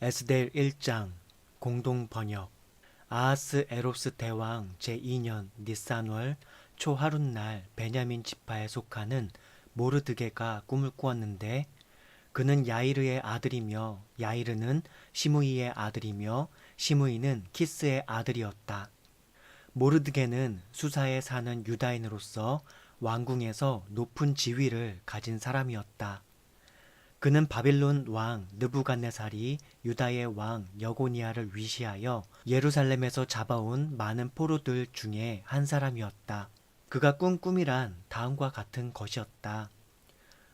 에스겔 1장 공동 번역. 아하스 에로스 대왕 제2년 니산월 초하룻날 베냐민 지파에 속하는 모르드게가 꿈을 꾸었는데, 그는 야이르의 아들이며 야이르는 시므이의 아들이며 시므이는 키스의 아들이었다. 모르드게는 수사에 사는 유다인으로서 왕궁에서 높은 지위를 가진 사람이었다. 그는 바빌론 왕 느부갓네살이 유다의 왕 여고니아를 위시하여 예루살렘에서 잡아온 많은 포로들 중에 한 사람이었다. 그가 꾼 꿈이란 다음과 같은 것이었다.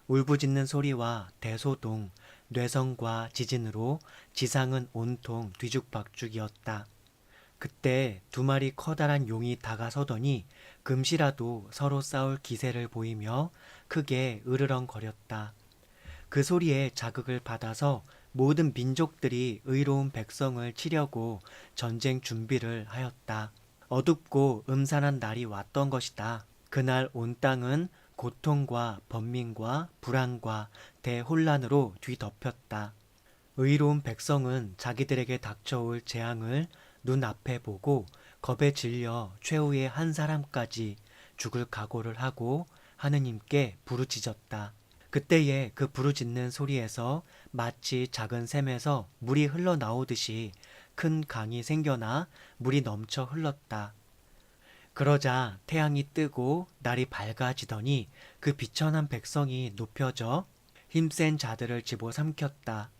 울부짖는 소리와 대소동, 뇌성과 지진으로 지상은 온통 뒤죽박죽이었다. 그때 두 마리 커다란 용이 다가서더니 금시라도 서로 싸울 기세를 보이며 크게 으르렁거렸다. 그 소리에 자극을 받아서 모든 민족들이 의로운 백성을 치려고 전쟁 준비를 하였다. 어둡고 음산한 날이 왔던 것이다. 그날 온 땅은 고통과 번민과 불안과 대혼란으로 뒤덮였다. 의로운 백성은 자기들에게 닥쳐올 재앙을 눈앞에 보고 겁에 질려 최후의 한 사람까지 죽을 각오를 하고 하느님께 부르짖었다. 그때에 그 부르짖는 소리에서 마치 작은 샘에서 물이 흘러나오듯이 큰 강이 생겨나 물이 넘쳐 흘렀다. 그러자 태양이 뜨고 날이 밝아지더니 그 비천한 백성이 높여져 힘센 자들을 집어삼켰다.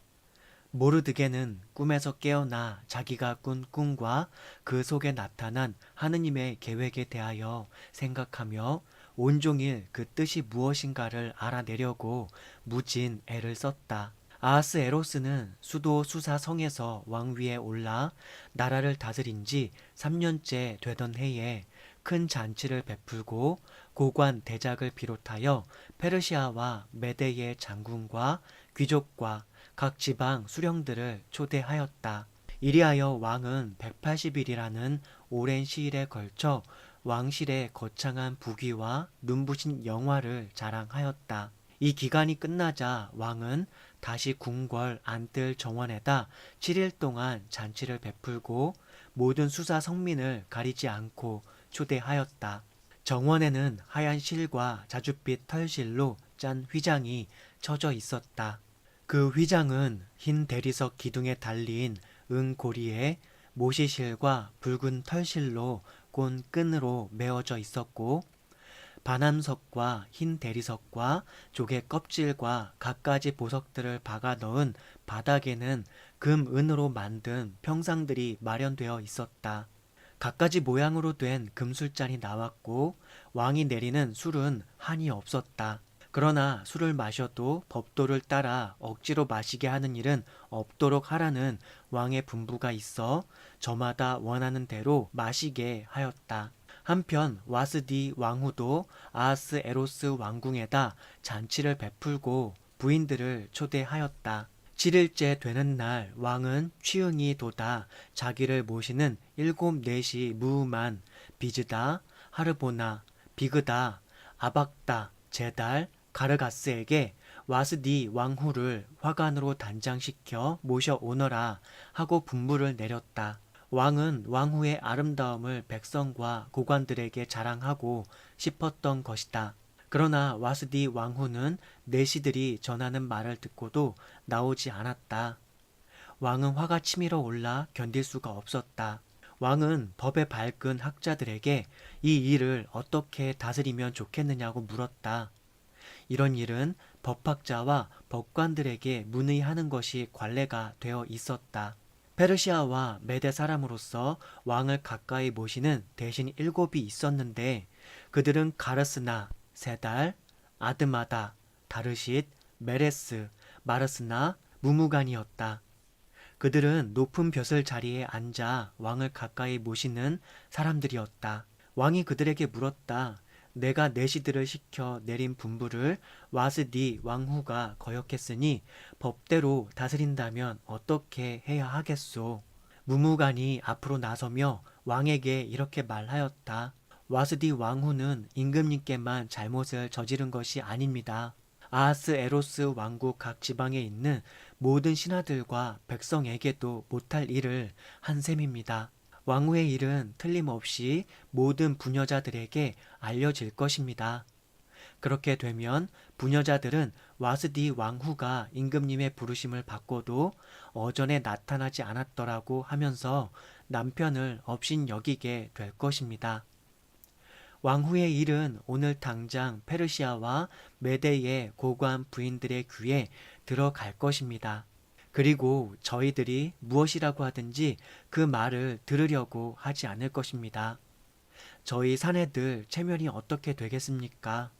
모르드게는 꿈에서 깨어나 자기가 꾼 꿈과 그 속에 나타난 하느님의 계획에 대하여 생각하며 온종일 그 뜻이 무엇인가를 알아내려고 무진 애를 썼다. 아하스 에로스는 수도 수사 성에서 왕위에 올라 나라를 다스린 지 3년째 되던 해에 큰 잔치를 베풀고 고관 대작을 비롯하여 페르시아와 메대의 장군과 귀족과 각 지방 수령들을 초대하였다. 이리하여 왕은 180일이라는 오랜 시일에 걸쳐 왕실의 거창한 부귀와 눈부신 영화를 자랑하였다. 이 기간이 끝나자 왕은 다시 궁궐 안뜰 정원에다 7일 동안 잔치를 베풀고 모든 수사 성민을 가리지 않고 초대하였다. 정원에는 하얀 실과 자줏빛 털실로 짠 휘장이 쳐져 있었다. 그 휘장은 흰 대리석 기둥에 달린 은고리에 모시실과 붉은 털실로 꼰 끈으로 메어져 있었고, 반암석과 흰 대리석과 조개 껍질과 갖가지 보석들을 박아 넣은 바닥에는 금, 은으로 만든 평상들이 마련되어 있었다. 갖가지 모양으로 된 금술잔이 나왔고 왕이 내리는 술은 한이 없었다. 그러나 술을 마셔도 법도를 따라 억지로 마시게 하는 일은 없도록 하라는 왕의 분부가 있어 저마다 원하는 대로 마시게 하였다. 한편 와스디 왕후도 아하스 에로스 왕궁에다 잔치를 베풀고 부인들을 초대하였다. 7일째 되는 날 왕은 취흥이 돋아 자기를 모시는 7넷이 무음한 비즈다, 하르보나, 비그다, 아박다, 제달, 가르가스에게 와스디 왕후를 화관으로 단장시켜 모셔오너라 하고 분부를 내렸다. 왕은 왕후의 아름다움을 백성과 고관들에게 자랑하고 싶었던 것이다. 그러나 와스디 왕후는 내시들이 전하는 말을 듣고도 나오지 않았다. 왕은 화가 치밀어 올라 견딜 수가 없었다. 왕은 법에 밝은 학자들에게 이 일을 어떻게 다스리면 좋겠느냐고 물었다. 이런 일은 법학자와 법관들에게 문의하는 것이 관례가 되어 있었다. 페르시아와 메대 사람으로서 왕을 가까이 모시는 대신 7이 있었는데, 그들은 가르스나, 세달, 아드마다, 다르싯, 메레스, 마르스나, 무무간이었다. 그들은 높은 벼슬 자리에 앉아 왕을 가까이 모시는 사람들이었다. 왕이 그들에게 물었다. 내가 내시들을 시켜 내린 분부를 와스디 왕후가 거역했으니 법대로 다스린다면 어떻게 해야 하겠소? 무무간이 앞으로 나서며 왕에게 이렇게 말하였다. 와스디 왕후는 임금님께만 잘못을 저지른 것이 아닙니다. 아하스 에로스 왕국 각 지방에 있는 모든 신하들과 백성에게도 못할 일을 한 셈입니다. 왕후의 일은 틀림없이 모든 부녀자들에게 알려질 것입니다. 그렇게 되면 부녀자들은 와스디 왕후가 임금님의 부르심을 받고도 어전에 나타나지 않았더라고 하면서 남편을 업신여기게 될 것입니다. 왕후의 일은 오늘 당장 페르시아와 메대의 고관 부인들의 귀에 들어갈 것입니다. 그리고 저희들이 무엇이라고 하든지 그 말을 들으려고 하지 않을 것입니다. 저희 사내들 체면이 어떻게 되겠습니까?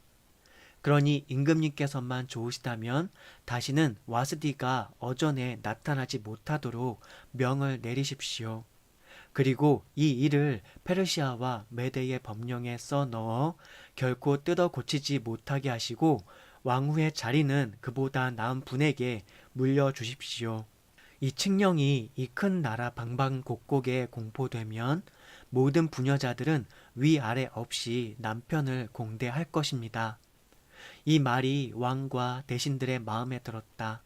그러니 임금님께서만 좋으시다면 다시는 와스디가 어전에 나타나지 못하도록 명을 내리십시오. 그리고 이 일을 페르시아와 메대의 법령에 써 넣어 결코 뜯어 고치지 못하게 하시고 왕후의 자리는 그보다 나은 분에게 물려주십시오. 이 칙령이 이 큰 나라 방방곡곡에 공포되면 모든 부녀자들은 위아래 없이 남편을 공대할 것입니다. 이 말이 왕과 대신들의 마음에 들었다.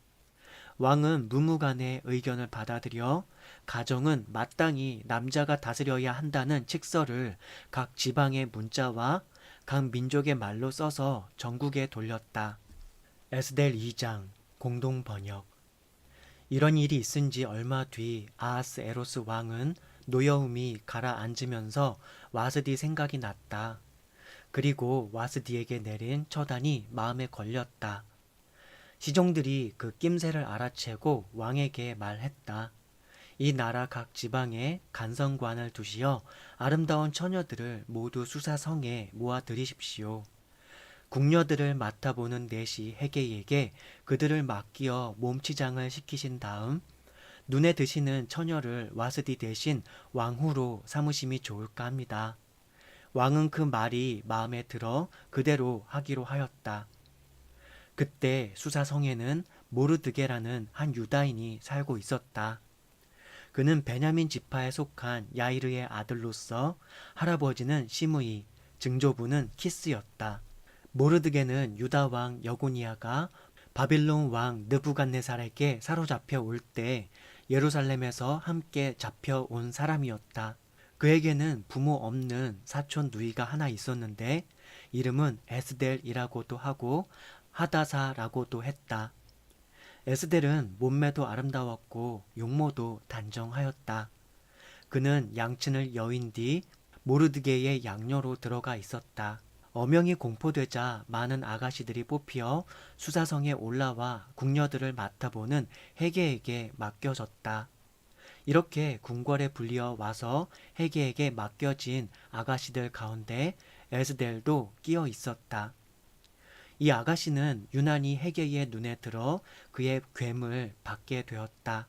왕은 무무간의 의견을 받아들여 가정은 마땅히 남자가 다스려야 한다는 칙서를 각 지방의 문자와 각 민족의 말로 써서 전국에 돌렸다. 에스델 2장 공동 번역. 이런 일이 있은 지 얼마 뒤 아하스에로스 왕은 노여움이 가라앉으면서 와스디 생각이 났다. 그리고 와스디에게 내린 처단이 마음에 걸렸다. 시종들이 그 낌새를 알아채고 왕에게 말했다. 이 나라 각 지방에 간성관을 두시어 아름다운 처녀들을 모두 수사성에 모아들이십시오. 궁녀들을 맡아보는 내시 해게에게 그들을 맡기어 몸치장을 시키신 다음 눈에 드시는 처녀를 와스디 대신 왕후로 삼으심이 좋을까 합니다. 왕은 그 말이 마음에 들어 그대로 하기로 하였다. 그때 수사성에는 모르드게라는 한 유다인이 살고 있었다. 그는 베냐민 지파에 속한 야이르의 아들로서 할아버지는 시므이, 증조부는 키스였다. 모르드게는 유다 왕 여고니아가 바빌론 왕 느부갓네살에게 사로잡혀 올 때 예루살렘에서 함께 잡혀온 사람이었다. 그에게는 부모 없는 사촌 누이가 하나 있었는데 이름은 에스델이라고도 하고 하다사라고도 했다. 에스델은 몸매도 아름다웠고 용모도 단정하였다. 그는 양친을 여인 뒤 모르드게의 양녀로 들어가 있었다. 어명이 공포되자 많은 아가씨들이 뽑혀 수사성에 올라와 궁녀들을 맡아보는 해게에게 맡겨졌다. 이렇게 궁궐에 불리어 와서 해게에게 맡겨진 아가씨들 가운데 에스델도 끼어 있었다. 이 아가씨는 유난히 해게의 눈에 들어 그의 괴물 받게 되었다.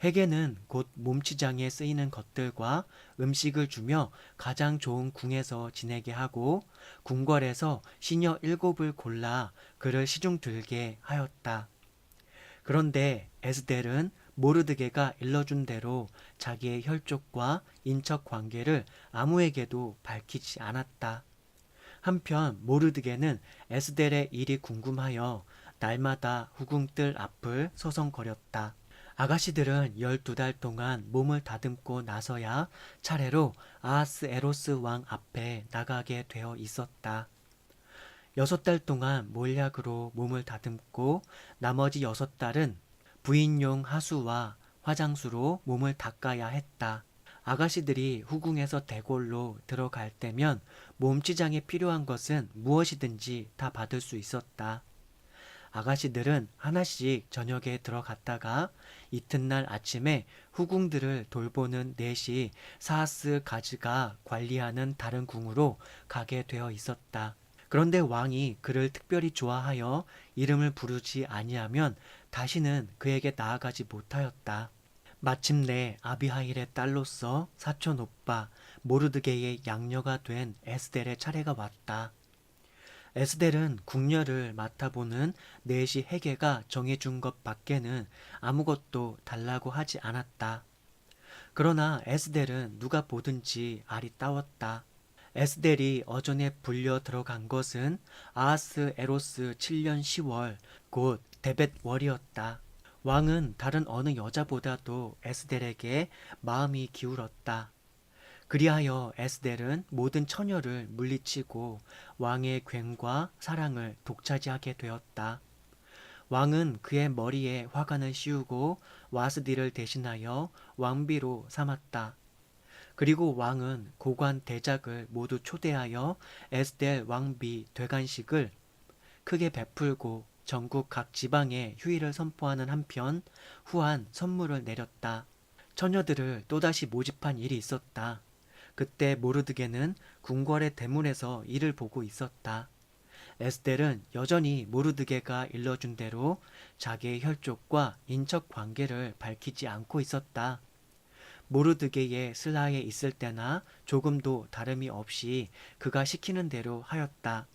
해게는 곧 몸치장에 쓰이는 것들과 음식을 주며 가장 좋은 궁에서 지내게 하고 궁궐에서 시녀 7을 골라 그를 시중 들게 하였다. 그런데 에스델은 모르드게가 일러준 대로 자기의 혈족과 인척 관계를 아무에게도 밝히지 않았다. 한편 모르드게는 에스델의 일이 궁금하여 날마다 후궁들 앞을 서성거렸다. 아가씨들은 12달 동안 몸을 다듬고 나서야 차례로 아하스에로스 왕 앞에 나가게 되어 있었다. 6달 동안 몰약으로 몸을 다듬고 나머지 6달은 부인용 하수와 화장수로 몸을 닦아야 했다. 아가씨들이 후궁에서 대궐로 들어갈 때면 몸치장에 필요한 것은 무엇이든지 다 받을 수 있었다. 아가씨들은 하나씩 저녁에 들어갔다가 이튿날 아침에 후궁들을 돌보는 넷이 사하스 가즈가 관리하는 다른 궁으로 가게 되어 있었다. 그런데 왕이 그를 특별히 좋아하여 이름을 부르지 아니하면 다시는 그에게 나아가지 못하였다. 마침내 아비하일의 딸로서 사촌 오빠 모르드게의 양녀가 된 에스델의 차례가 왔다. 에스델은 궁녀를 맡아보는 넷이 해게가 정해준 것 밖에는 아무것도 달라고 하지 않았다. 그러나 에스델은 누가 보든지 알이 따웠다. 에스델이 어전에 불려 들어간 것은 아하스 에로스 7년 10월 곧 데벳월이었다. 왕은 다른 어느 여자보다도 에스델에게 마음이 기울었다. 그리하여 에스델은 모든 처녀를 물리치고 왕의 quyền 과 사랑을 독차지하게 되었다. 왕은 그의 머리에 화관을 씌우고 와스디를 대신하여 왕비로 삼았다. 그리고 왕은 고관 대작을 모두 초대하여 에스델 왕비 되관식을 크게 베풀고 전국 각 지방에 휴일을 선포하는 한편 후한 선물을 내렸다. 처녀들을 또다시 모집한 일이 있었다. 그때 모르드게는 궁궐의 대문에서 이를 보고 있었다. 에스델은 여전히 모르드게가 일러준 대로 자기의 혈족과 인척 관계를 밝히지 않고 있었다. 모르드게의 슬하에 있을 때나 조금도 다름이 없이 그가 시키는 대로 하였다.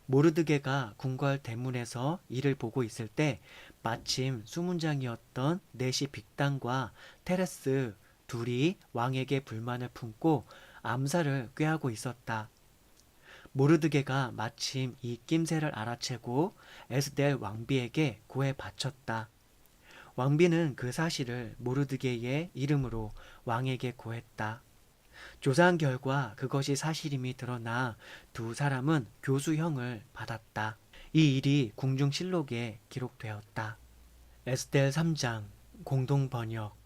모르드게가 궁궐 대문에서 이를 보고 있을 때 마침 수문장이었던 네시 빅단과 테레스 둘이 왕에게 불만을 품고 암살을 꾀하고 있었다. 모르드게가 마침 이 낌새를 알아채고 에스델 왕비에게 고해 바쳤다. 왕비는 그 사실을 모르드게의 이름으로 왕에게 고했다. 조사한 결과 그것이 사실임이 드러나 두 사람은 교수형을 받았다. 이 일이 궁중실록에 기록되었다. 에스델 3장 공동 번역.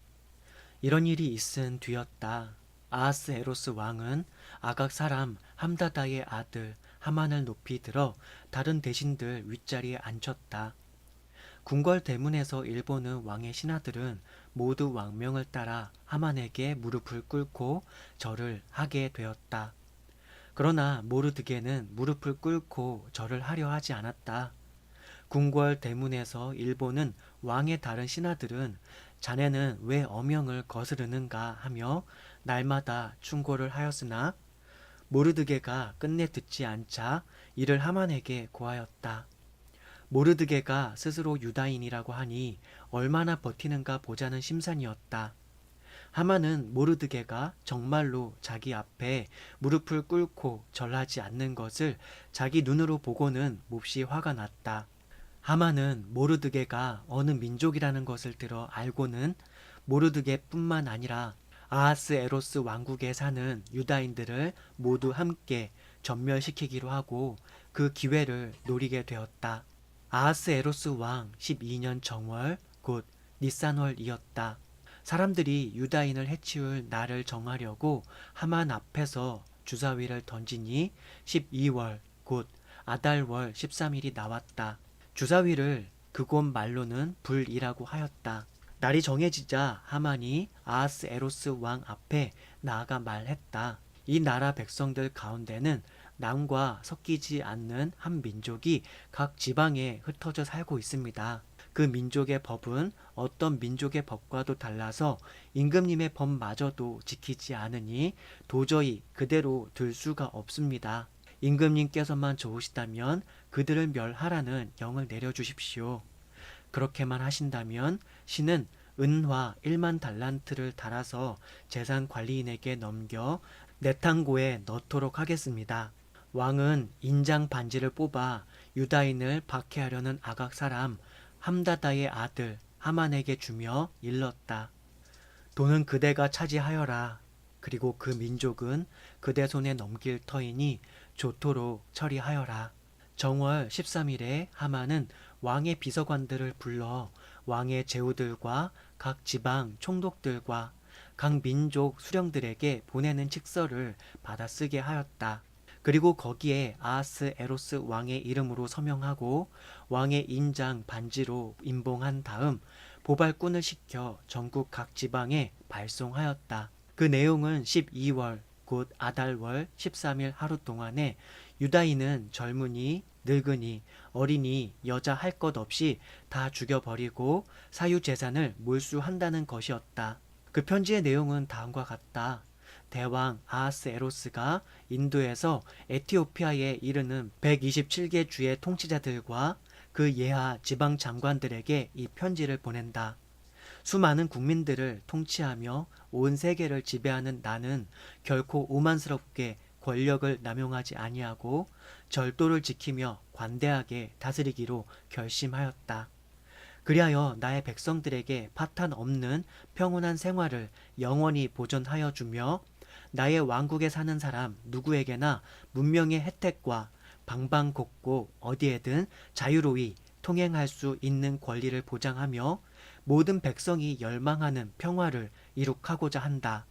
이런 일이 있은 뒤였다. 아하스에로스 왕은 아각 사람 함다다의 아들 하만을 높이 들어 다른 대신들 윗자리에 앉혔다. 궁궐 대문에서 일보는 왕의 신하들은 모두 왕명을 따라 하만에게 무릎을 꿇고 절을 하게 되었다. 그러나 모르드게는 무릎을 꿇고 절을 하려 하지 않았다. 궁궐 대문에서 일보는 왕의 다른 신하들은 자네는 왜 어명을 거스르는가 하며 날마다 충고를 하였으나 모르드게가 끝내 듣지 않자 이를 하만에게 고하였다. 모르드게가 스스로 유다인이라고 하니 얼마나 버티는가 보자는 심산이었다. 하만은 모르드게가 정말로 자기 앞에 무릎을 꿇고 절하지 않는 것을 자기 눈으로 보고는 몹시 화가 났다. 하만은 모르드게가 어느 민족이라는 것을 들어 알고는 모르드게뿐만 아니라 아하스에로스 왕국에 사는 유다인들을 모두 함께 전멸시키기로 하고 그 기회를 노리게 되었다. 아하스에로스 왕 12년 정월 곧 니산월이었다. 사람들이 유다인을 해치울 날을 정하려고 하만 앞에서 주사위를 던지니 12월 곧 아달월 13일이 나왔다. 주사위를 그곳 말로는 불이라고 하였다. 날이 정해지자 하만이 아하스에로스 왕 앞에 나아가 말했다. 이 나라 백성들 가운데는 남과 섞이지 않는 한 민족이 각 지방에 흩어져 살고 있습니다. 그 민족의 법은 어떤 민족의 법과도 달라서 임금님의 법마저도 지키지 않으니 도저히 그대로 둘 수가 없습니다. 임금님께서만 좋으시다면 그들을 멸하라는 영을 내려주십시오. 그렇게만 하신다면 신은 은화 1만 달란트를 달아서 재산 관리인에게 넘겨 내탕고에 넣도록 하겠습니다. 왕은 인장 반지를 뽑아 유다인을 박해하려는 아각 사람 함다다의 아들 하만에게 주며 일렀다. 돈은 그대가 차지하여라. 그리고 그 민족은 그대 손에 넘길 터이니 좋도록 처리하여라. 정월 13일에 하만은 왕의 비서관들을 불러 왕의 제후들과 각 지방 총독들과 각 민족 수령들에게 보내는 칙서를 받아 쓰게 하였다. 그리고 거기에 아하스에로스 왕의 이름으로 서명하고 왕의 인장 반지로 임봉한 다음 보발꾼을 시켜 전국 각 지방에 발송하였다. 그 내용은 12월 곧 아달월 13일 하루 동안에 유다인은 젊은이, 늙은이, 어린이, 여자 할 것 없이 다 죽여버리고 사유재산을 몰수한다는 것이었다. 그 편지의 내용은 다음과 같다. 대왕 아하스에로스가 인도에서 에티오피아에 이르는 127개 주의 통치자들과 그 예하 지방 장관들에게 이 편지를 보낸다. 수많은 국민들을 통치하며 온 세계를 지배하는 나는 결코 오만스럽게 권력을 남용하지 아니하고 절도를 지키며 관대하게 다스리기로 결심하였다. 그리하여 나의 백성들에게 파탄 없는 평온한 생활을 영원히 보존하여 주며 나의 왕국에 사는 사람 누구에게나 문명의 혜택과 방방곡곡 어디에든 자유로이 통행할 수 있는 권리를 보장하며 모든 백성이 열망하는 평화를 이룩하고자 한다.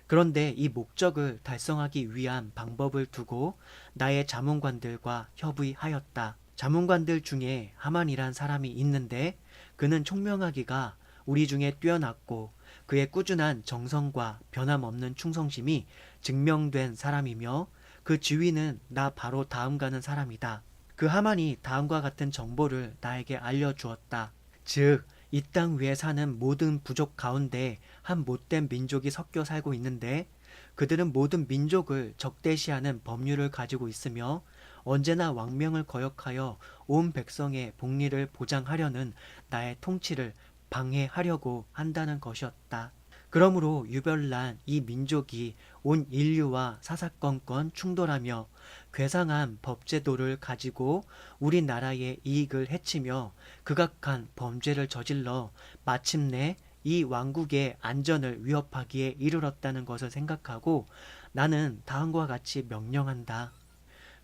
그런데 이 목적을 달성하기 위한 방법을 두고 나의 자문관들과 협의하였다. 자문관들 중에 하만이란 사람이 있는데 그는 총명하기가 우리 중에 뛰어났고 그의 꾸준한 정성과 변함없는 충성심이 증명된 사람이며 그 지위는 나 바로 다음 가는 사람이다. 그 하만이 다음과 같은 정보를 나에게 알려주었다. 즉, 이 땅 위에 사는 모든 부족 가운데 한 못된 민족이 섞여 살고 있는데 그들은 모든 민족을 적대시하는 법률을 가지고 있으며 언제나 왕명을 거역하여 온 백성의 복리를 보장하려는 나의 통치를 방해하려고 한다는 것이었다. 그러므로 유별난 이 민족이 온 인류와 사사건건 충돌하며 괴상한 법제도를 가지고 우리나라의 이익을 해치며 극악한 범죄를 저질러 마침내 이 왕국의 안전을 위협하기에 이르렀다는 것을 생각하고 나는 다음과 같이 명령한다.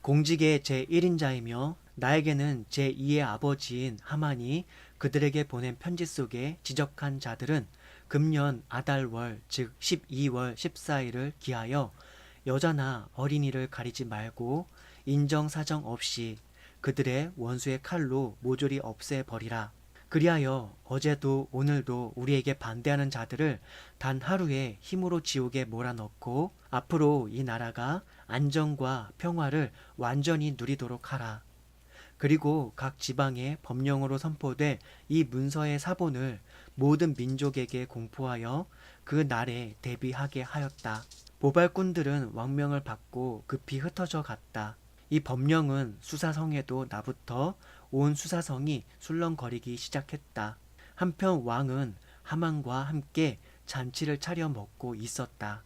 공직의 제1인자이며 나에게는 제2의 아버지인 하만이 그들에게 보낸 편지 속에 지적한 자들은 금년 아달월 즉 12월 14일을 기하여 여자나 어린이를 가리지 말고 인정사정 없이 그들의 원수의 칼로 모조리 없애버리라. 그리하여 어제도 오늘도 우리에게 반대하는 자들을 단 하루에 힘으로 지옥에 몰아넣고 앞으로 이 나라가 안정과 평화를 완전히 누리도록 하라. 그리고 각 지방에 법령으로 선포될 이 문서의 사본을 모든 민족에게 공포하여 그 날에 대비하게 하였다. 보발꾼들은 왕명을 받고 급히 흩어져 갔다. 이 법령은 수사성에도 나부터 온 수사성이 술렁거리기 시작했다. 한편 왕은 하만과 함께 잔치를 차려 먹고 있었다.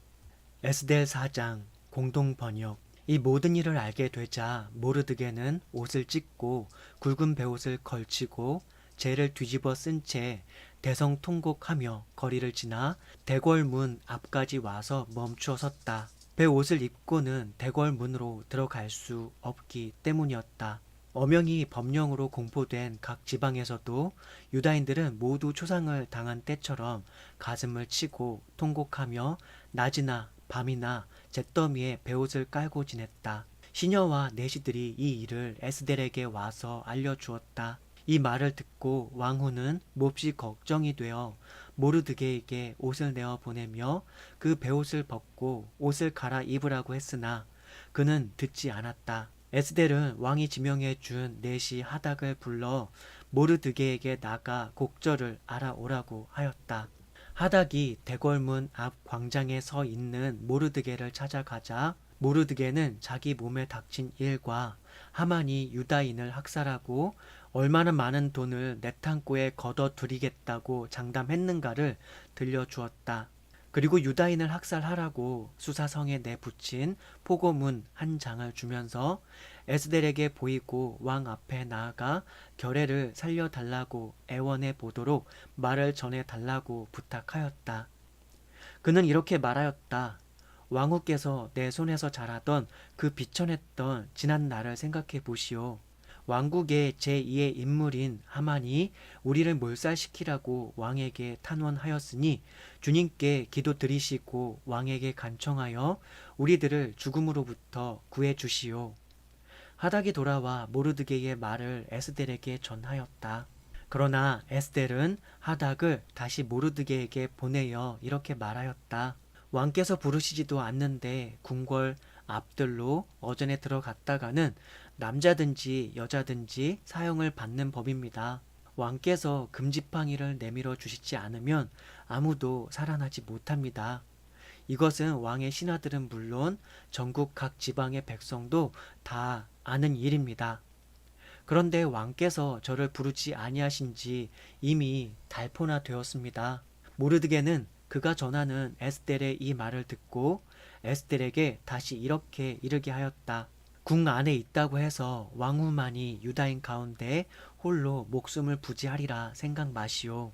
에스델 4장 공동 번역. 이 모든 일을 알게 되자 모르드게는 옷을 찢고 굵은 베옷을 걸치고 재를 뒤집어 쓴 채 대성통곡하며 거리를 지나 대궐문 앞까지 와서 멈추어 섰다. 베옷을 입고는 대궐문으로 들어갈 수 없기 때문이었다. 엄명이 법령으로 공포된 각 지방에서도 유다인들은 모두 초상을 당한 때처럼 가슴을 치고 통곡하며 낮이나 밤이나 잿더미에 베옷을 깔고 지냈다. 시녀와 내시들이 이 일을 에스델에게 와서 알려주었다. 이 말을 듣고 왕후는 몹시 걱정이 되어 모르드게에게 옷을 내어 보내며 그 베옷을 벗고 옷을 갈아입으라고 했으나 그는 듣지 않았다. 에스델은 왕이 지명해 준 내시 하닥을 불러 모르드게에게 나가 곡절을 알아오라고 하였다. 하닥이 대궐문 앞 광장에 서 있는 모르드게를 찾아가자 모르드게는 자기 몸에 닥친 일과 하만이 유다인을 학살하고 얼마나 많은 돈을 내 창고에 걷어들이겠다고 장담했는가를 들려주었다. 그리고 유다인을 학살하라고 수사성에 내붙인 포고문 한 장을 주면서 에스델에게 보이고 왕 앞에 나아가 결례를 살려달라고 애원해 보도록 말을 전해달라고 부탁하였다. 그는 이렇게 말하였다. 왕후께서 내 손에서 자라던 그 비천했던 지난 날을 생각해 보시오. 왕국의 제2의 인물인 하만이 우리를 몰살시키라고 왕에게 탄원하였으니 주님께 기도드리시고 왕에게 간청하여 우리들을 죽음으로부터 구해 주시오. 하닥이 돌아와 모르드게의 말을 에스델에게 전하였다. 그러나 에스델은 하닥을 다시 모르드게에게 보내어 이렇게 말하였다. 왕께서 부르시지도 않는데 궁궐 앞들로 어전에 들어갔다가는 남자든지 여자든지 사형을 받는 법입니다. 왕께서 금지팡이를 내밀어 주시지 않으면 아무도 살아나지 못합니다. 이것은 왕의 신하들은 물론 전국 각 지방의 백성도 다 아는 일입니다. 그런데 왕께서 저를 부르지 아니하신지 이미 달포나 되었습니다. 모르드게는 그가 전하는 에스델의 이 말을 듣고 에스델에게 다시 이렇게 이르게 하였다. 궁 안에 있다고 해서 왕후만이 유다인 가운데 홀로 목숨을 부지하리라 생각 마시오.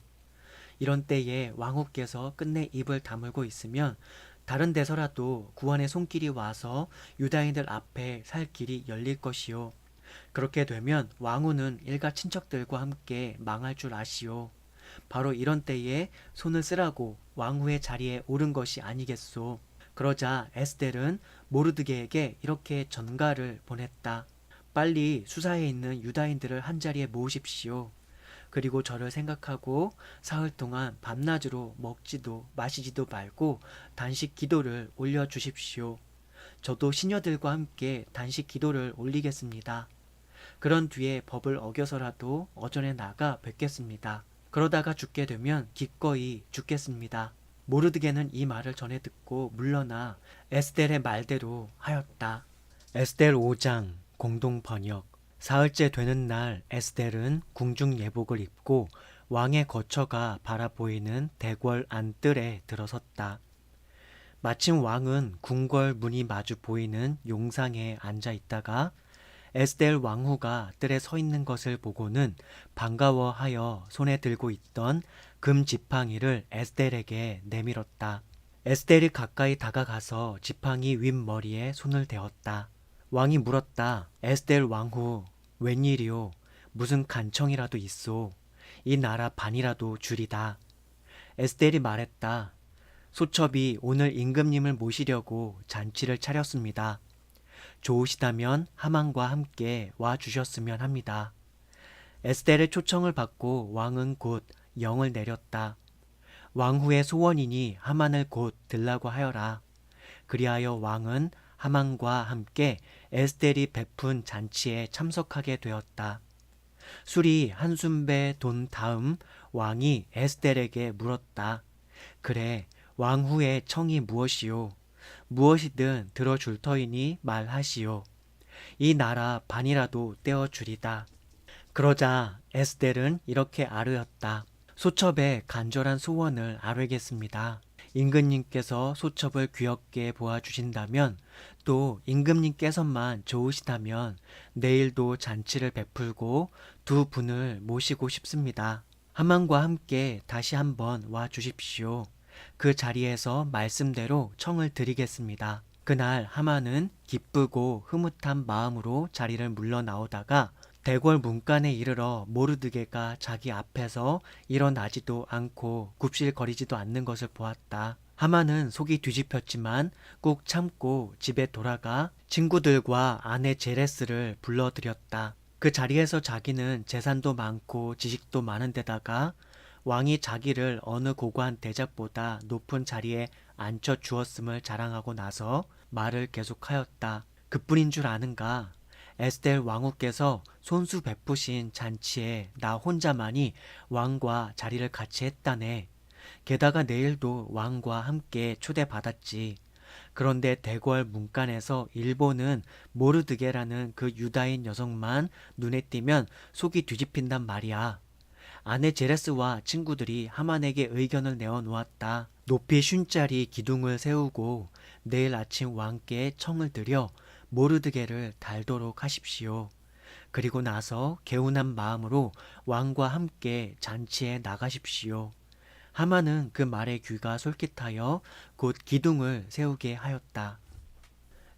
이런 때에 왕후께서 끝내 입을 다물고 있으면 다른 데서라도 구원의 손길이 와서 유다인들 앞에 살 길이 열릴 것이요. 그렇게 되면 왕후는 일가 친척들과 함께 망할 줄 아시오. 바로 이런 때에 손을 쓰라고 왕후의 자리에 오른 것이 아니겠소. 그러자 에스델은 모르드게에게 이렇게 전가를 보냈다. 빨리 수사에 있는 유다인들을 한자리에 모으십시오. 그리고 저를 생각하고 사흘 동안 밤낮으로 먹지도 마시지도 말고 단식 기도를 올려주십시오. 저도 시녀들과 함께 단식 기도를 올리겠습니다. 그런 뒤에 법을 어겨서라도 어전에 나가 뵙겠습니다. 그러다가 죽게 되면 기꺼이 죽겠습니다. 모르드게는 이 말을 전해 듣고 물러나 에스델의 말대로 하였다. 에스델 5장 공동 번역. 사흘째 되는 날 에스델은 궁중 예복을 입고 왕의 거처가 바라보이는 대궐 안뜰에 들어섰다. 마침 왕은 궁궐 문이 마주 보이는 용상에 앉아 있다가 에스델 왕후가 뜰에 서 있는 것을 보고는 반가워하여 손에 들고 있던 금 지팡이를 에스델에게 내밀었다. 에스델이 가까이 다가가서 지팡이 윗머리에 손을 대었다. 왕이 물었다. 에스델 왕후, 웬일이오? 무슨 간청이라도 있소? 이 나라 반이라도 주리다. 에스델이 말했다. 소첩이 오늘 임금님을 모시려고 잔치를 차렸습니다. 좋으시다면 하만과 함께 와주셨으면 합니다. 에스델의 초청을 받고 왕은 곧 영을 내렸다. 왕후의 소원이니 하만을 곧 들라고 하여라. 그리하여 왕은 하만과 함께 에스델이 베푼 잔치에 참석하게 되었다. 술이 한순배 돈 다음 왕이 에스델에게 물었다. 그래, 왕후의 청이 무엇이요? 무엇이든 들어줄 터이니 말하시오. 이 나라 반이라도 떼어주리다. 그러자 에스델은 이렇게 아뢰었다. 소첩의 간절한 소원을 아뢰겠습니다. 임금님께서 소첩을 귀엽게 보아주신다면 또 임금님께서만 좋으시다면 내일도 잔치를 베풀고 두 분을 모시고 싶습니다. 하만과 함께 다시 한번 와주십시오. 그 자리에서 말씀대로 청을 드리겠습니다. 그날 하만은 기쁘고 흐뭇한 마음으로 자리를 물러나오다가 대궐 문간에 이르러 모르드게가 자기 앞에서 일어나지도 않고 굽실거리지도 않는 것을 보았다. 하만은 속이 뒤집혔지만 꾹 참고 집에 돌아가 친구들과 아내 제레스를 불러들였다. 그 자리에서 자기는 재산도 많고 지식도 많은 데다가 왕이 자기를 어느 고관 대작보다 높은 자리에 앉혀 주었음을 자랑하고 나서 말을 계속하였다. 그뿐인 줄 아는가? 에스델 왕후께서 손수 베푸신 잔치에 나 혼자만이 왕과 자리를 같이 했다네. 게다가 내일도 왕과 함께 초대받았지. 그런데 대궐 문간에서 일본은 모르드게라는 그 유다인 여성만 눈에 띄면 속이 뒤집힌단 말이야. 아내 제레스와 친구들이 하만에게 의견을 내어놓았다. 높이 쉰짜리 기둥을 세우고 내일 아침 왕께 청을 드려 모르드게를 달도록 하십시오. 그리고 나서 개운한 마음으로 왕과 함께 잔치에 나가십시오. 하만은 그 말에 귀가 솔깃하여 곧 기둥을 세우게 하였다.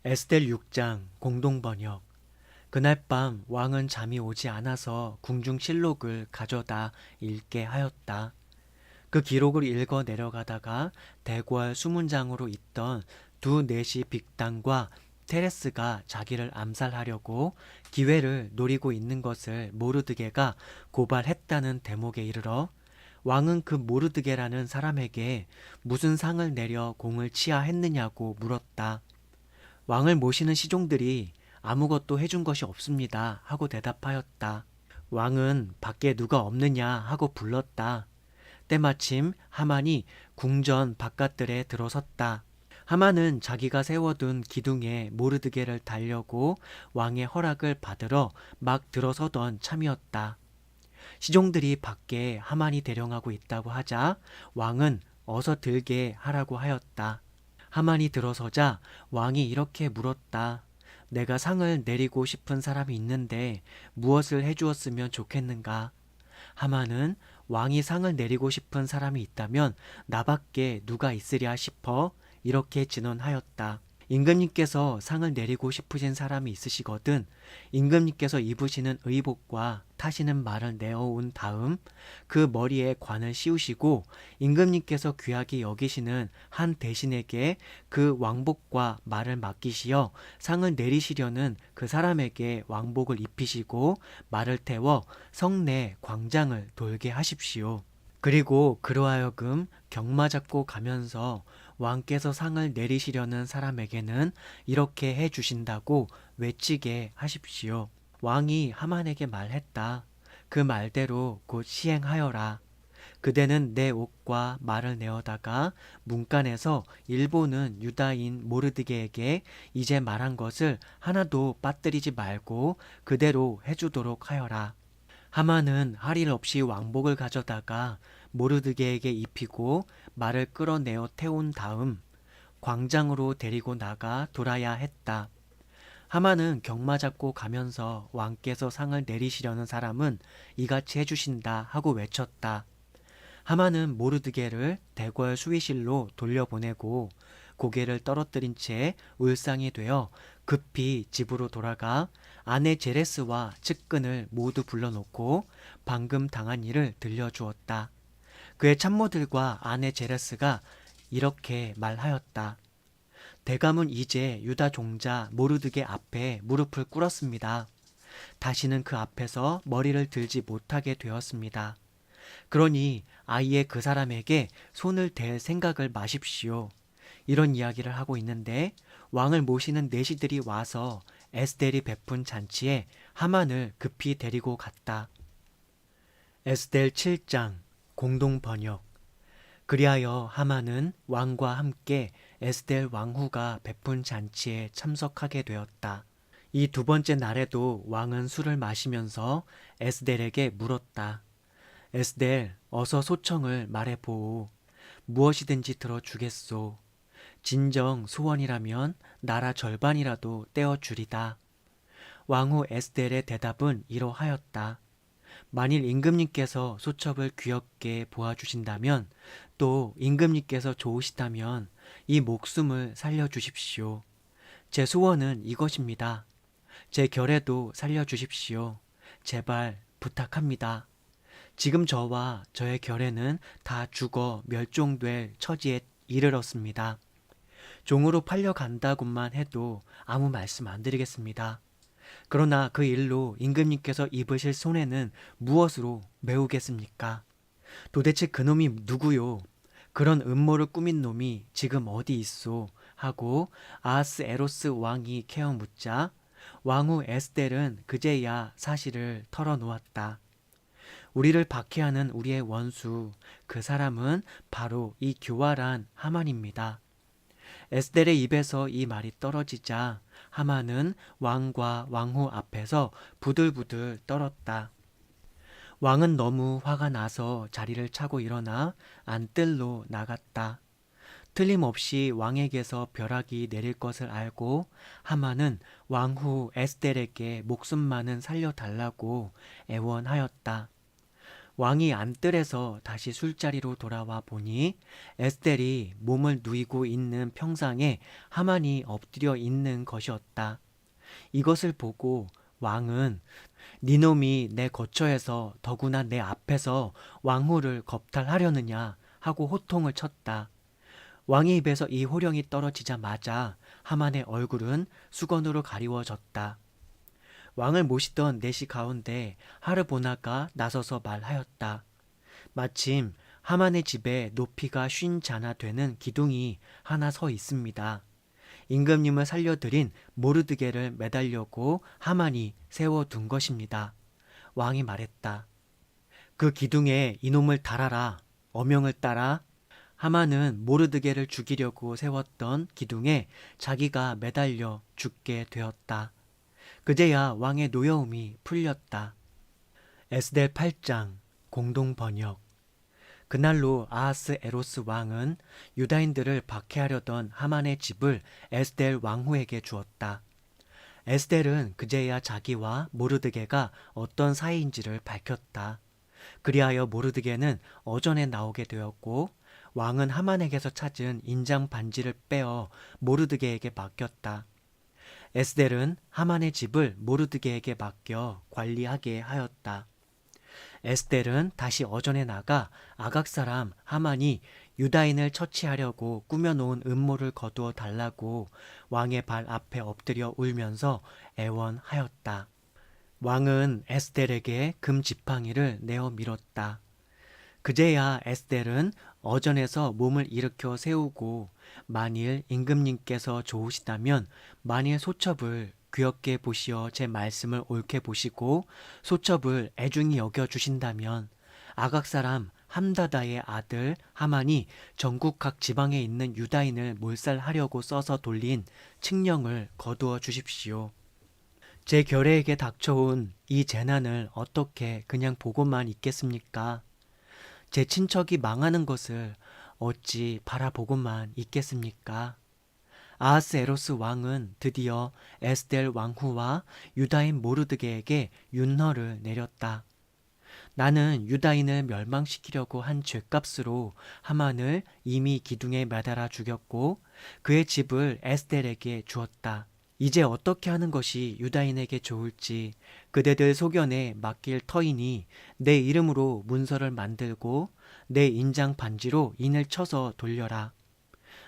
에스델 6장 공동번역. 그날 밤 왕은 잠이 오지 않아서 궁중실록을 가져다 읽게 하였다. 그 기록을 읽어 내려가다가 대궐 수문장으로 있던 두 내시 빅단과 테레스가 자기를 암살하려고 기회를 노리고 있는 것을 모르드게가 고발했다는 대목에 이르러 왕은 그 모르드게라는 사람에게 무슨 상을 내려 공을 치하했느냐고 물었다. 왕을 모시는 시종들이 아무것도 해준 것이 없습니다 하고 대답하였다. 왕은 밖에 누가 없느냐 하고 불렀다. 때마침 하만이 궁전 바깥들에 들어섰다. 하만은 자기가 세워둔 기둥에 모르드게를 달려고 왕의 허락을 받으러 막 들어서던 참이었다. 시종들이 밖에 하만이 대령하고 있다고 하자 왕은 어서 들게 하라고 하였다. 하만이 들어서자 왕이 이렇게 물었다. 내가 상을 내리고 싶은 사람이 있는데 무엇을 해주었으면 좋겠는가? 하만은 왕이 상을 내리고 싶은 사람이 있다면 나밖에 누가 있으랴 싶어 이렇게 진언하였다. 임금님께서 상을 내리고 싶으신 사람이 있으시거든 임금님께서 입으시는 의복과 타시는 말을 내어온 다음 그 머리에 관을 씌우시고 임금님께서 귀하게 여기시는 한 대신에게 그 왕복과 말을 맡기시어 상을 내리시려는 그 사람에게 왕복을 입히시고 말을 태워 성내 광장을 돌게 하십시오. 그리고 그로하여금 경마 잡고 가면서 왕께서 상을 내리시려는 사람에게는 이렇게 해 주신다고 외치게 하십시오. 왕이 하만에게 말했다. 그 말대로 곧 시행하여라. 그대는 내 옷과 말을 내어다가 문간에서 일본은 유다인 모르드게에게 이제 말한 것을 하나도 빠뜨리지 말고 그대로 해주도록 하여라. 하만은 할 일 없이 왕복을 가져다가 모르드게에게 입히고 말을 끌어내어 태운 다음 광장으로 데리고 나가 돌아야 했다. 하만은 경마 잡고 가면서 왕께서 상을 내리시려는 사람은 이같이 해주신다 하고 외쳤다. 하만은 모르드게를 대궐 수의실로 돌려보내고 고개를 떨어뜨린 채 울상이 되어 급히 집으로 돌아가 아내 제레스와 측근을 모두 불러놓고 방금 당한 일을 들려주었다. 그의 참모들과 아내 제레스가 이렇게 말하였다. 대감은 이제 유다 종자 모르드게 앞에 무릎을 꿇었습니다. 다시는 그 앞에서 머리를 들지 못하게 되었습니다. 그러니 아예 그 사람에게 손을 댈 생각을 마십시오. 이런 이야기를 하고 있는데 왕을 모시는 내시들이 와서 에스델이 베푼 잔치에 하만을 급히 데리고 갔다. 에스델 7장 공동 번역. 그리하여 하만은 왕과 함께 에스델 왕후가 베푼 잔치에 참석하게 되었다. 이 두 번째 날에도 왕은 술을 마시면서 에스델에게 물었다. 에스델, 어서 소청을 말해보오. 무엇이든지 들어주겠소. 진정 소원이라면 나라 절반이라도 떼어주리다. 왕후 에스델의 대답은 이러하였다. 만일 임금님께서 소첩을 귀엽게 보아주신다면 또 임금님께서 좋으시다면 이 목숨을 살려주십시오. 제 소원은 이것입니다. 제 결에도 살려주십시오. 제발 부탁합니다. 지금 저와 저의 결에는 다 죽어 멸종될 처지에 이르렀습니다. 종으로 팔려간다고만 해도 아무 말씀 안 드리겠습니다. 그러나 그 일로 임금님께서 입으실 손해는 무엇으로 메우겠습니까? 도대체 그놈이 누구요? 그런 음모를 꾸민 놈이 지금 어디 있소? 하고 아하스에로스 왕이 캐어 묻자 왕후 에스델은 그제야 사실을 털어놓았다. 우리를 박해하는 우리의 원수, 그 사람은 바로 이 교활한 하만입니다. 에스델의 입에서 이 말이 떨어지자 하만은 왕과 왕후 앞에서 부들부들 떨었다. 왕은 너무 화가 나서 자리를 차고 일어나 안뜰로 나갔다. 틀림없이 왕에게서 벼락이 내릴 것을 알고 하만은 왕후 에스델에게 목숨만은 살려달라고 애원하였다. 왕이 안뜰에서 다시 술자리로 돌아와 보니 에스델이 몸을 누이고 있는 평상에 하만이 엎드려 있는 것이었다. 이것을 보고 왕은 니놈이 내 거처에서 더구나 내 앞에서 왕후를 겁탈하려느냐 하고 호통을 쳤다. 왕의 입에서 이 호령이 떨어지자마자 하만의 얼굴은 수건으로 가리워졌다. 왕을 모시던 내시 가운데 하르보나가 나서서 말하였다. 마침 하만의 집에 높이가 50자나 되는 기둥이 하나 서 있습니다. 임금님을 살려드린 모르드게를 매달려고 하만이 세워둔 것입니다. 왕이 말했다. 그 기둥에 이놈을 달아라. 어명을 따라. 하만은 모르드게를 죽이려고 세웠던 기둥에 자기가 매달려 죽게 되었다. 그제야 왕의 노여움이 풀렸다. 에스델 8장 공동 번역. 그날로 아하스에로스 왕은 유다인들을 박해하려던 하만의 집을 에스델 왕후에게 주었다. 에스델은 그제야 자기와 모르드게가 어떤 사이인지를 밝혔다. 그리하여 모르드게는 어전에 나오게 되었고 왕은 하만에게서 찾은 인장 반지를 빼어 모르드게에게 맡겼다. 에스델은 하만의 집을 모르드게에게 맡겨 관리하게 하였다. 에스델은 다시 어전에 나가 아각 사람 하만이 유다인을 처치하려고 꾸며놓은 음모를 거두어 달라고 왕의 발 앞에 엎드려 울면서 애원하였다. 왕은 에스델에게 금 지팡이를 내어 밀었다. 그제야 에스델은 어전에서 몸을 일으켜 세우고 만일 임금님께서 좋으시다면 만일 소첩을 귀엽게 보시어 제 말씀을 옳게 보시고 소첩을 애중히 여겨 주신다면 아각 사람 함다다의 아들 하만이 전국 각 지방에 있는 유다인을 몰살하려고 써서 돌린 칙령을 거두어 주십시오. 제 결혜에게 닥쳐온 이 재난을 어떻게 그냥 보고만 있겠습니까? 제 친척이 망하는 것을 어찌 바라보고만 있겠습니까? 아하스에로스 왕은 드디어 에스델 왕후와 유다인 모르드게에게 윤허를 내렸다. 나는 유다인을 멸망시키려고 한 죗값으로 하만을 이미 기둥에 매달아 죽였고 그의 집을 에스델에게 주었다. 이제 어떻게 하는 것이 유다인에게 좋을지 그대들 소견에 맡길 터이니 내 이름으로 문서를 만들고 내 인장 반지로 인을 쳐서 돌려라.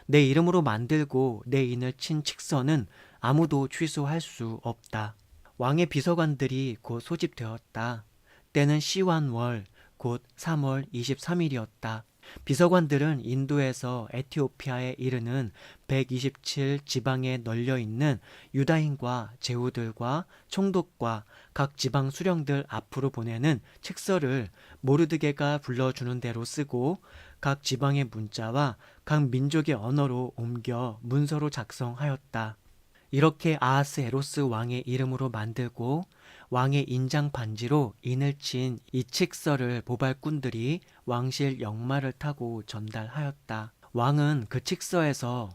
내 이름으로 만들고 내 인을 친 칙서는 아무도 취소할 수 없다. 왕의 비서관들이 곧 소집되었다. 때는 시완월 곧 3월 23일이었다. 비서관들은 인도에서 에티오피아에 이르는 127 지방에 널려 있는 유다인과 제후들과 총독과 각 지방 수령들 앞으로 보내는 칙서를 모르드게가 불러주는 대로 쓰고 각 지방의 문자와 각 민족의 언어로 옮겨 문서로 작성하였다. 이렇게 아하스에로스 왕의 이름으로 만들고 왕의 인장 반지로 인을 친 이 칙서를 보발꾼들이 왕실 역마를 타고 전달하였다. 왕은 그 칙서에서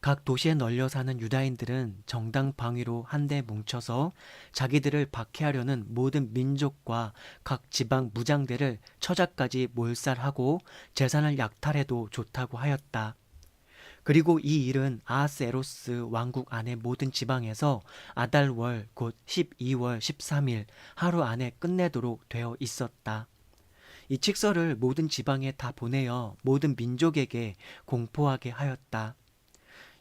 각 도시에 널려 사는 유다인들은 정당 방위로 한데 뭉쳐서 자기들을 박해하려는 모든 민족과 각 지방 무장대를 처자까지 몰살하고 재산을 약탈해도 좋다고 하였다. 그리고 이 일은 아하스에로스 왕국 안의 모든 지방에서 아달월 곧 12월 13일 하루 안에 끝내도록 되어 있었다. 이 칙서를 모든 지방에 다 보내어 모든 민족에게 공포하게 하였다.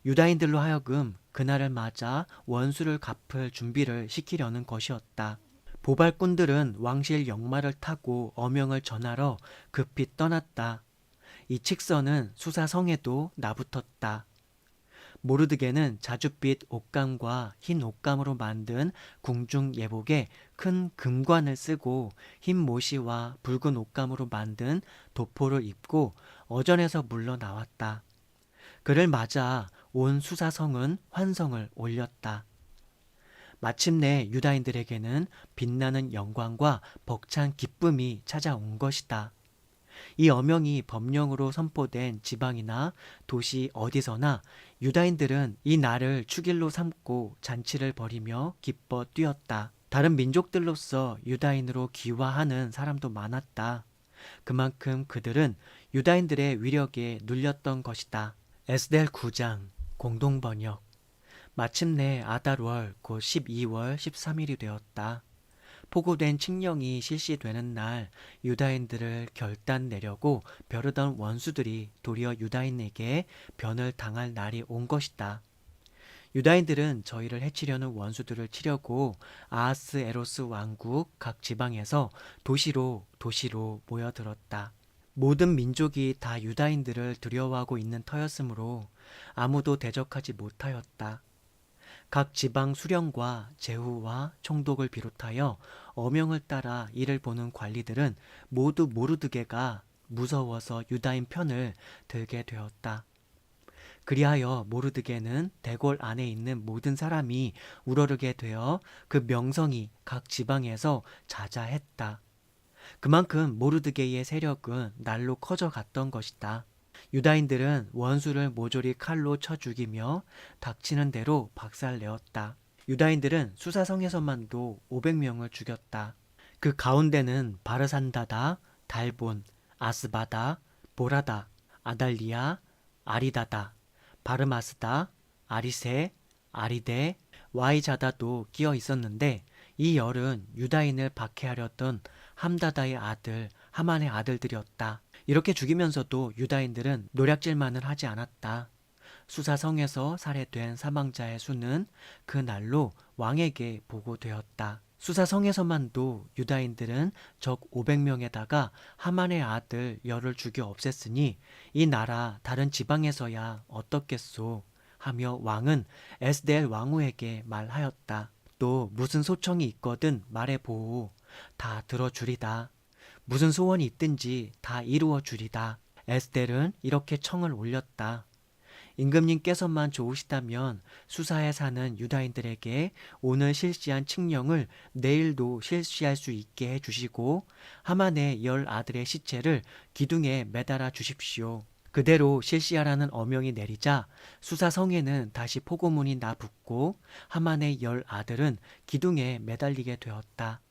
유다인들로 하여금 그날을 맞아 원수를 갚을 준비를 시키려는 것이었다. 보발꾼들은 왕실 역마를 타고 어명을 전하러 급히 떠났다. 이 칙서는 수사성에도 나붙었다. 모르드게는 자줏빛 옷감과 흰 옷감으로 만든 궁중 예복에 큰 금관을 쓰고 흰 모시와 붉은 옷감으로 만든 도포를 입고 어전에서 물러나왔다. 그를 맞아 온 수사성은 환성을 올렸다. 마침내 유다인들에게는 빛나는 영광과 벅찬 기쁨이 찾아온 것이다. 이 어명이 법령으로 선포된 지방이나 도시 어디서나 유다인들은 이 날을 축일로 삼고 잔치를 벌이며 기뻐 뛰었다. 다른 민족들로서 유다인으로 귀화하는 사람도 많았다. 그만큼 그들은 유다인들의 위력에 눌렸던 것이다. 에스델 9장 공동번역. 마침내 아달월 곧 12월 13일이 되었다. 포고된 칙령이 실시되는 날 유다인들을 결단 내려고 벼르던 원수들이 도리어 유다인에게 변을 당할 날이 온 것이다. 유다인들은 저희를 해치려는 원수들을 치려고 아하스에로스 왕국 각 지방에서 도시로 모여들었다. 모든 민족이 다 유다인들을 두려워하고 있는 터였으므로 아무도 대적하지 못하였다. 각 지방 수령과 제후와 총독을 비롯하여 어명을 따라 이를 보는 관리들은 모두 모르드게가 무서워서 유다인 편을 들게 되었다. 그리하여 모르드게는 대궐 안에 있는 모든 사람이 우러르게 되어 그 명성이 각 지방에서 자자했다. 그만큼 모르드게의 세력은 날로 커져갔던 것이다. 유다인들은 원수를 모조리 칼로 쳐 죽이며 닥치는 대로 박살내었다. 유다인들은 수사성에서만도 500명을 죽였다. 그 가운데는 바르산다다, 달본, 아스바다, 보라다, 아달리아, 아리다다, 바르마스다, 아리세, 아리데, 와이자다도 끼어 있었는데 이 열은 유다인을 박해하려던 함다다의 아들 하만의 아들들이었다. 이렇게 죽이면서도 유다인들은 노략질만을 하지 않았다. 수사성에서 살해된 사망자의 수는 그 날로 왕에게 보고되었다. 수사성에서만도 유다인들은 적 500명에다가 하만의 아들 열을 죽여 없앴으니 이 나라 다른 지방에서야 어떻겠소 하며 왕은 에스델 왕후에게 말하였다. 또 무슨 소청이 있거든 말해보오. 다 들어주리다. 무슨 소원이 있든지 다 이루어 주리다. 에스델은 이렇게 청을 올렸다. 임금님께서만 좋으시다면 수사에 사는 유다인들에게 오늘 실시한 칙령을 내일도 실시할 수 있게 해주시고 하만의 10 아들의 시체를 기둥에 매달아 주십시오. 그대로 실시하라는 어명이 내리자 수사성에는 다시 포고문이 나붙고 하만의 10 아들은 기둥에 매달리게 되었다.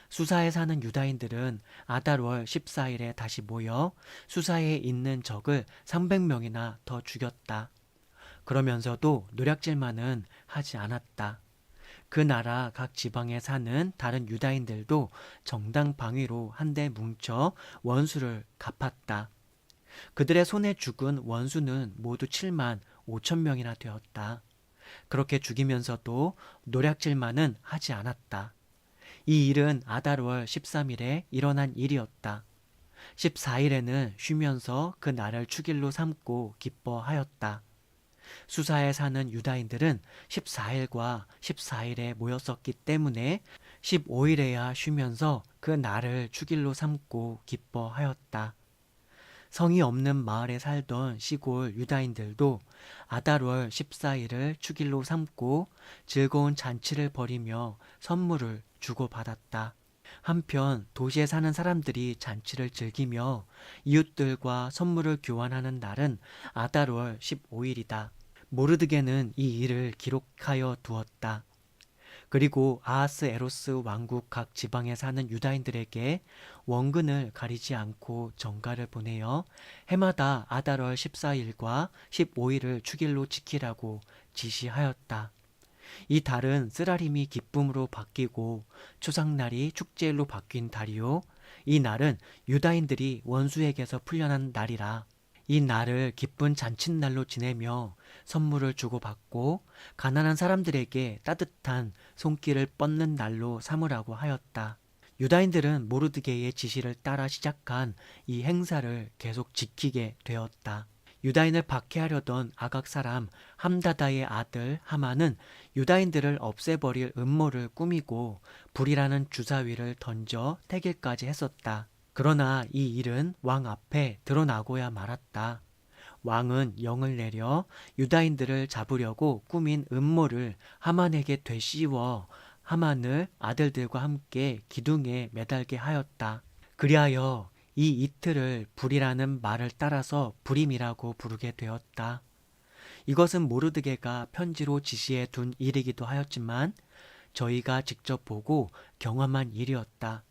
수사에 사는 유다인들은 아달월 14일에 다시 모여 수사에 있는 적을 300명이나 더 죽였다. 그러면서도 노략질만은 하지 않았다. 그 나라 각 지방에 사는 다른 유다인들도 정당 방위로 한데 뭉쳐 원수를 갚았다. 그들의 손에 죽은 원수는 모두 7만 5천 명이나 되었다. 그렇게 죽이면서도 노략질만은 하지 않았다. 이 일은 아달월 13일에 일어난 일이었다. 14일에는 쉬면서 그 날을 축일로 삼고 기뻐하였다. 수사에 사는 유다인들은 14일과 14일에 모였었기 때문에 15일에야 쉬면서 그 날을 축일로 삼고 기뻐하였다. 성이 없는 마을에 살던 시골 유다인들도 아달월 14일을 축일로 삼고 즐거운 잔치를 벌이며 선물을 주고받았다. 한편 도시에 사는 사람들이 잔치를 즐기며 이웃들과 선물을 교환하는 날은 아달월 15일이다. 모르드게는 이 일을 기록하여 두었다. 그리고 아하스에로스 왕국 각 지방에 사는 유다인들에게 원근을 가리지 않고 정가를 보내어 해마다 아달월 14일과 15일을 축일로 지키라고 지시하였다. 이 달은 쓰라림이 기쁨으로 바뀌고 초상날이 축제일로 바뀐 달이요. 이 날은 유다인들이 원수에게서 풀려난 날이라. 이 날을 기쁜 잔칫날로 지내며 선물을 주고받고 가난한 사람들에게 따뜻한 손길을 뻗는 날로 삼으라고 하였다. 유다인들은 모르드게의 지시를 따라 시작한 이 행사를 계속 지키게 되었다. 유다인을 박해하려던 아각 사람 함다다의 아들 하만은 유다인들을 없애버릴 음모를 꾸미고 불이라는 주사위를 던져 태길까지 했었다. 그러나 이 일은 왕 앞에 드러나고야 말았다. 왕은 영을 내려 유다인들을 잡으려고 꾸민 음모를 하만에게 되씌워 하만을 아들들과 함께 기둥에 매달게 하였다. 그리하여 이 이틀을 불이라는 말을 따라서 불임이라고 부르게 되었다. 이것은 모르드게가 편지로 지시해 둔 일이기도 하였지만 저희가 직접 보고 경험한 일이었다.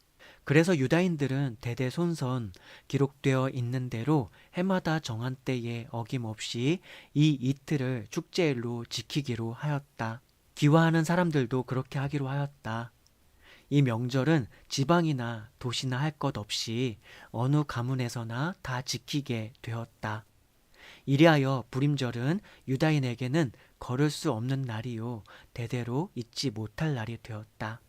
그래서 유다인들은 대대손손 기록되어 있는 대로 해마다 정한 때에 어김없이 이 이틀을 축제일로 지키기로 하였다. 귀화하는 사람들도 그렇게 하기로 하였다. 이 명절은 지방이나 도시나 할 것 없이 어느 가문에서나 다 지키게 되었다. 이리하여 불임절은 유다인에게는 걸을 수 없는 날이요 대대로 잊지 못할 날이 되었다.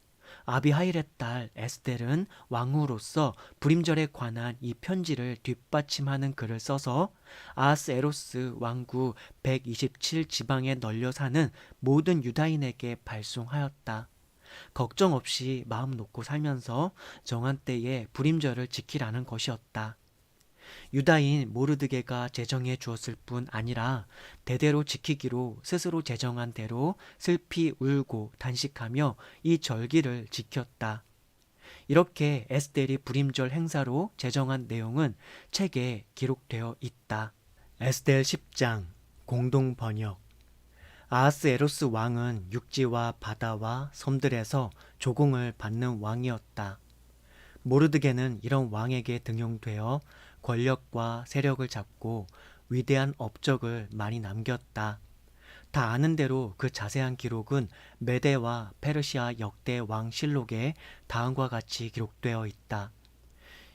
아비하일의 딸 에스델은 왕후로서 불임절에 관한 이 편지를 뒷받침하는 글을 써서 아하스에로스 왕국 127 지방에 널려 사는 모든 유다인에게 발송하였다. 걱정 없이 마음 놓고 살면서 정한 때에 불임절을 지키라는 것이었다. 유다인 모르드게가 제정해 주었을 뿐 아니라 대대로 지키기로 스스로 제정한 대로 슬피 울고 단식하며 이 절기를 지켰다. 이렇게 에스델이 불임절 행사로 제정한 내용은 책에 기록되어 있다. 에스델 10장 공동 번역. 아하스에로스 왕은 육지와 바다와 섬들에서 조공을 받는 왕이었다. 모르드게는 이런 왕에게 등용되어 권력과 세력을 잡고 위대한 업적을 많이 남겼다. 다 아는 대로 그 자세한 기록은 메데와 페르시아 역대 왕실록에 다음과 같이 기록되어 있다.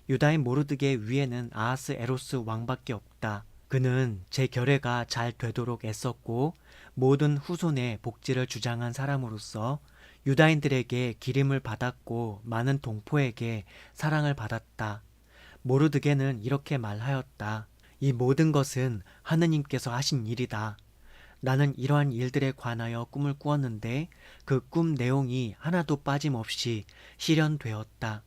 유다인 모르드게 위에는 아하스에로스 왕밖에 없다. 그는 제 결례가 잘 되도록 애썼고 모든 후손의 복지를 주장한 사람으로서 유다인들에게 기림을 받았고 많은 동포에게 사랑을 받았다. 모르드게는 이렇게 말하였다. 이 모든 것은 하느님께서 하신 일이다. 나는 이러한 일들에 관하여 꿈을 꾸었는데 그 꿈 내용이 하나도 빠짐없이 실현되었다.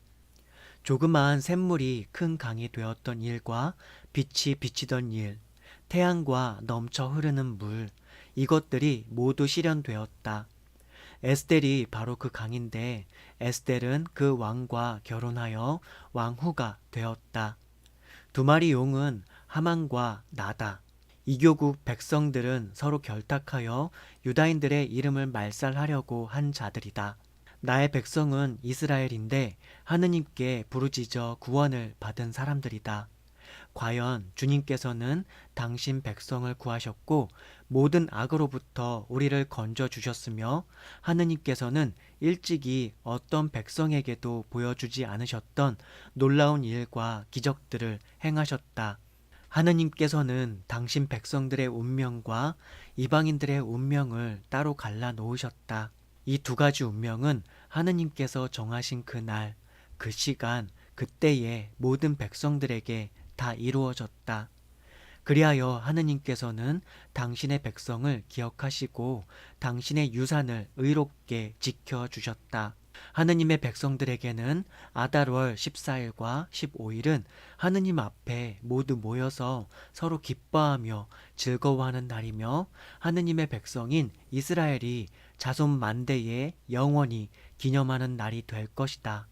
조그마한 샘물이 큰 강이 되었던 일과 빛이 비치던 일, 태양과 넘쳐 흐르는 물, 이것들이 모두 실현되었다. 에스텔이 바로 그 강인데 에스텔은 그 왕과 결혼하여 왕후가 되었다. 두 마리 용은 하만과 나다. 이교국 백성들은 서로 결탁하여 유다인들의 이름을 말살하려고 한 자들이다. 나의 백성은 이스라엘인데 하느님께 부르짖어 구원을 받은 사람들이다. 과연 주님께서는 당신 백성을 구하셨고 모든 악으로부터 우리를 건져 주셨으며 하느님께서는 일찍이 어떤 백성에게도 보여주지 않으셨던 놀라운 일과 기적들을 행하셨다. 하느님께서는 당신 백성들의 운명과 이방인들의 운명을 따로 갈라 놓으셨다. 이 두 가지 운명은 하느님께서 정하신 그 날, 그 시간, 그때에 모든 백성들에게 다 이루어졌다. 그리하여 하느님께서는 당신의 백성을 기억하시고 당신의 유산을 의롭게 지켜주셨다. 하느님의 백성들에게는 아달월 14일과 15일은 하느님 앞에 모두 모여서 서로 기뻐하며 즐거워하는 날이며 하느님의 백성인 이스라엘이 자손 만대에 영원히 기념하는 날이 될 것이다.